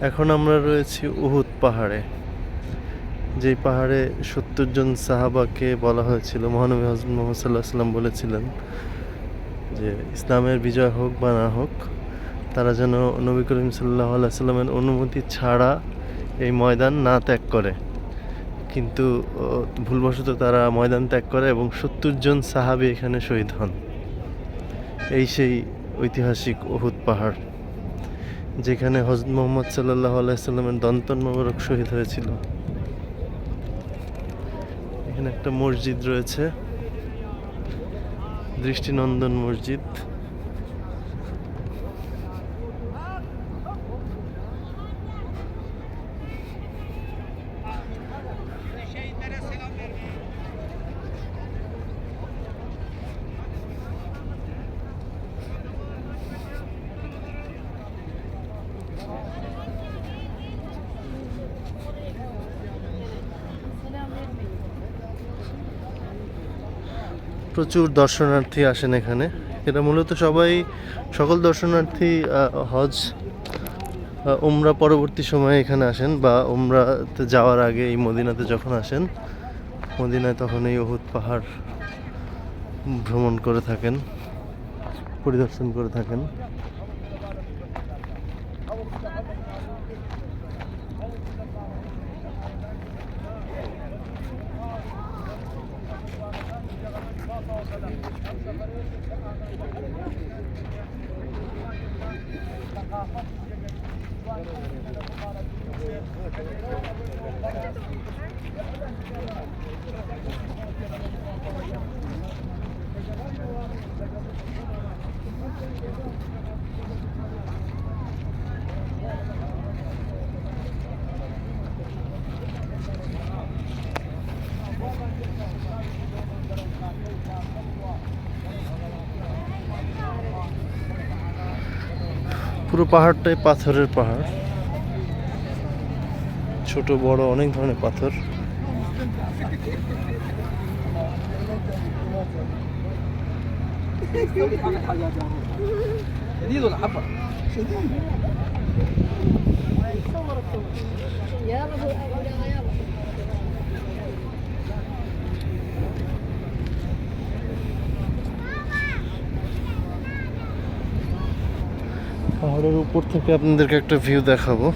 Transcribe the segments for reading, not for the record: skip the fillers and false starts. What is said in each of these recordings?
এখন আমরা রয়েছি উহুদ পাহাড়ে, যেই পাহাড়ে ৭০ জন সাহাবাকে বলা হয়েছিল, মহানবী হযরত মুহাম্মদ সাল্লাল্লাহু আলাইহি ওয়াসাল্লাম বলেছিলেন যে ইসলামের বিজয় হোক বা না হোক, তারা যেন নবী করিম সাল্লাল্লাহু আলাইহি ওয়াসাল্লামের অনুমতি ছাড়া এই ময়দান না ত্যাগ করে। কিন্তু ভুলবশত তারা ময়দান ত্যাগ করে এবং ৭০ জন সাহাবী এখানে শহীদ হন। এই সেই ঐতিহাসিক উহুদ পাহাড়, যেখানে হযরত মুহাম্মদ সাল্লাল্লাহু আলাইহি ওয়াসাল্লামের দন্তন মোবারক শহীদ হয়েছিল। এখানে একটা মসজিদ রয়েছে, দৃষ্টিনন্দন মসজিদ। প্রচুর দর্শনার্থী আসেন এখানে। এটা মূলত সকল দর্শনার্থী হজ উমরা পরবর্তী সময়ে এখানে আসেন, বা উমরাতে যাওয়ার আগে এই মদিনাতে যখন আসেন, মদিনায় তখন এই উহুদ পাহাড় ভ্রমণ করে থাকেন, পরিদর্শন করে থাকেন। পুরো পাহাড়টাই পাথরের পাহাড়, ছোট বড় অনেক ধরনের পাথর। পাহাড়ের উপর থেকে আপনাদেরকে একটা ভিউ দেখাবো।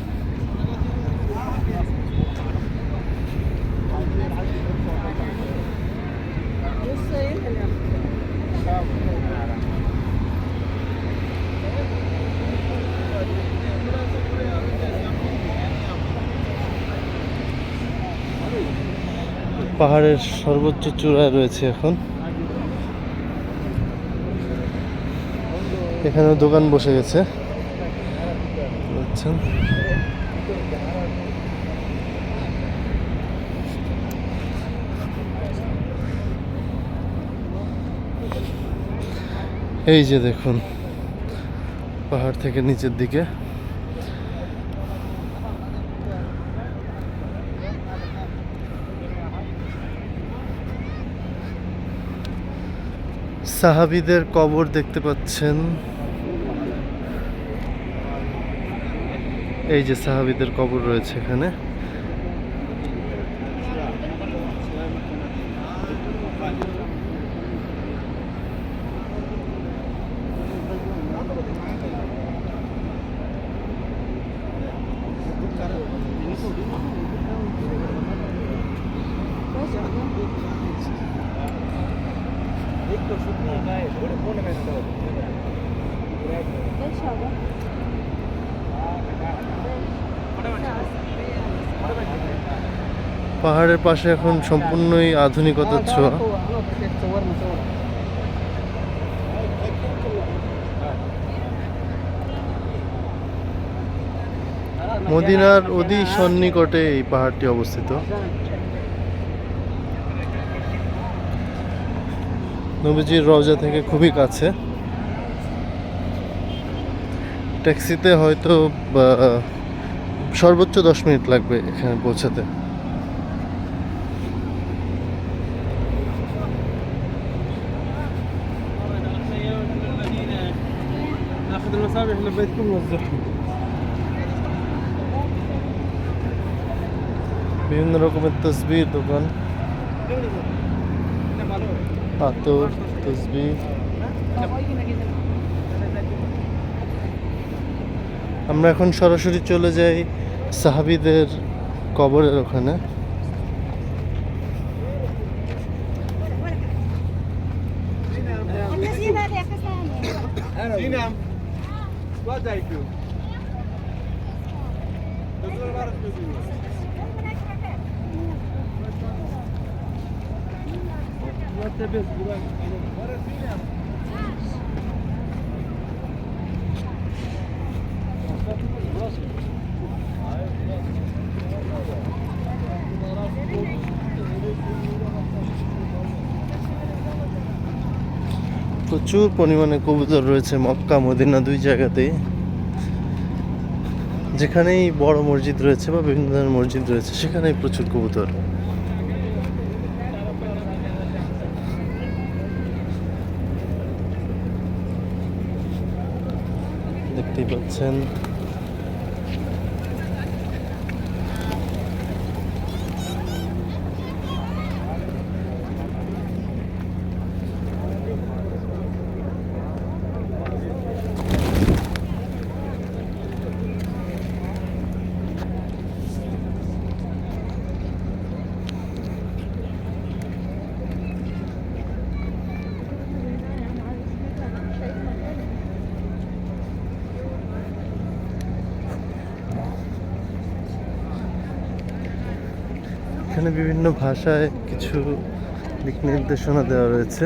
পাহাড়ের সর্বোচ্চ চূড়ায় রয়েছে এখন। এখানে দোকান বসে গেছে, বুঝছেন। এই যে দেখুন, পাহাড় থেকে নিচের দিকে সাহাবীদের কবর দেখতে পাচ্ছেন। এই যে সাহাবীদের কবর রয়েছে এখানে। পাহাড়ের পাশে এখন সম্পূর্ণই আধুনিকতার ছোঁয়া। মদিনার অতি সন্নিকটে এই পাহাড়টি অবস্থিত। নবীজির রওজা থেকে খুবই কাছে। ট্যাক্সিতে হয়তো সর্বোচ্চ 10 মিনিট লাগবে এখানে পৌঁছাতে। ناخذ المسافه لبيتكم نوزعهم বিভিন্ন রকমের তসবির দোকান, আতর, তসবির। আমরা এখন সরাসরি চলে যাই সাহাবীদের কবরের ওখানে। প্রচুর পরিমাণে কবুতর রয়েছে মক্কা মদিনা দুই জায়গাতেই। যেখানেই বড় মসজিদ রয়েছে বা বিভিন্ন ধরনের মসজিদ রয়েছে সেখানেই প্রচুর কবুতর। দেখতেই পাচ্ছেন এখানে বিভিন্ন ভাষায় কিছু দিক নির্দেশনা দেওয়া রয়েছে।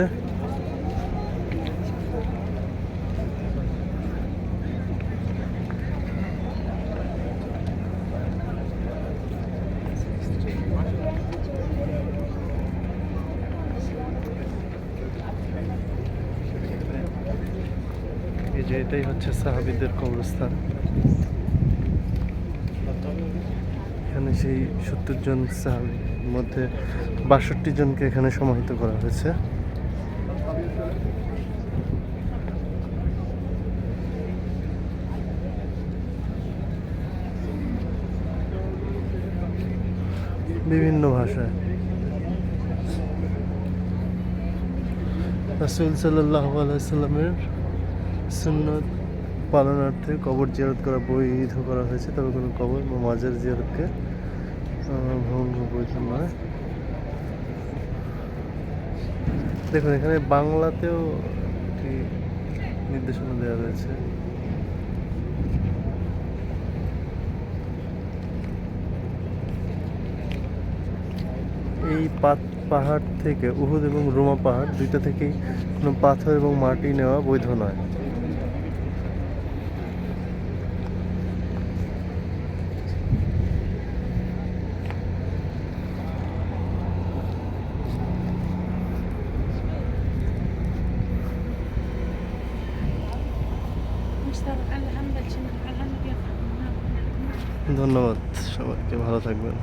এই যে এটাই হচ্ছে সাহাবীদের কবরস্থান। এখানে সেই 70 জন সাহাবীর মধ্যে 62 জনকে এখানে সমাহিত করা হয়েছে। বিভিন্ন ভাষায়। রাসূল সাল্লাল্লাহু আলাইহি সাল্লামের সুন্নত পালনার্থে কবর জিয়ারত করা বৈধ করা হয়েছে, তবে কোনো কবর বা মাজার জিয়ারতকে ভ্রমণ বৈধ নয়। দেখুন এখানে বাংলাতেও একটি নির্দেশনা দেওয়া রয়েছে। এই পাহাড় থেকে উহুদ এবং রুমা পাহাড় দুইটা থেকেই কোনো পাথর এবং মাটি নেওয়া বৈধ নয়। ধন্যবাদ সবাইকে, ভালো থাকবেন।